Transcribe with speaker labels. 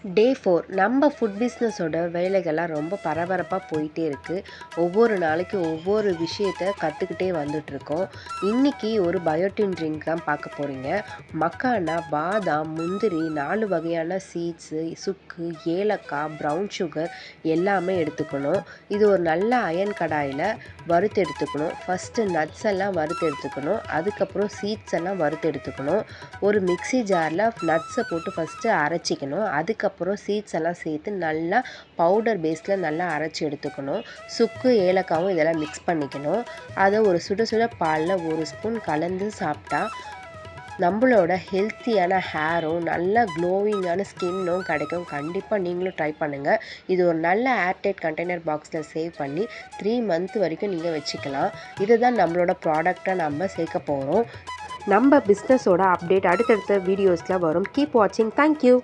Speaker 1: டே 4 நம்ம ஃபுட் பிஸ்னஸோட வேலைகள்லாம் ரொம்ப பரபரப்பாக போயிட்டே இருக்குது. ஒவ்வொரு நாளைக்கு ஒவ்வொரு விஷயத்த கற்றுக்கிட்டே வந்துட்ருக்கோம். இன்றைக்கி ஒரு பயோட்டின் ட்ரிங்க் தான் பார்க்க போகிறீங்க. மக்கானா, பாதாம், முந்திரி, 4 வகையான சீட்ஸு, சுக்கு, ஏலக்காய், ப்ரௌன் சுகர் எல்லாமே எடுத்துக்கணும். இது ஒரு நல்ல அயன் கடாயில் வறுத்து எடுத்துக்கணும். ஃபஸ்ட்டு நட்ஸ் எல்லாம் வறுத்து எடுத்துக்கணும். அதுக்கப்புறம் சீட்ஸ் எல்லாம் வறுத்து எடுத்துக்கணும். ஒரு மிக்ஸி ஜாரில் நட்ஸை போட்டு ஃபஸ்ட்டு அரைச்சிக்கணும். அதுக்கப்புறம் சீட்ஸ் எல்லாம் சேர்த்து நல்லா பவுடர் பேஸில் நல்லா அரைச்சி எடுத்துக்கணும். சுக்கு, ஏலக்காவும் இதெல்லாம் மிக்ஸ் பண்ணிக்கணும். அதை ஒரு சுட சுட பாலில் 1 ஸ்பூன் கலந்து சாப்பிட்டா நம்மளோட ஹெல்த்தியான ஹேரும் நல்ல க்ளோவிங்கான ஸ்கின்னும் கிடைக்கும். கண்டிப்பாக நீங்களும் ட்ரை பண்ணுங்கள். இது ஒரு நல்ல ஏர்டைட் கண்டெய்னர் பாக்ஸில் சேவ் பண்ணி 3 மந்த் வரைக்கும் நீங்கள் வச்சுக்கலாம். இதுதான் நம்மளோட ப்ராடக்டை நம்ம சேர்க்க போகிறோம். நம்ம பிஸ்னஸோட அப்டேட் அடுத்தடுத்த வீடியோஸில் வரும். கீப் வாட்சிங். தேங்க்யூ.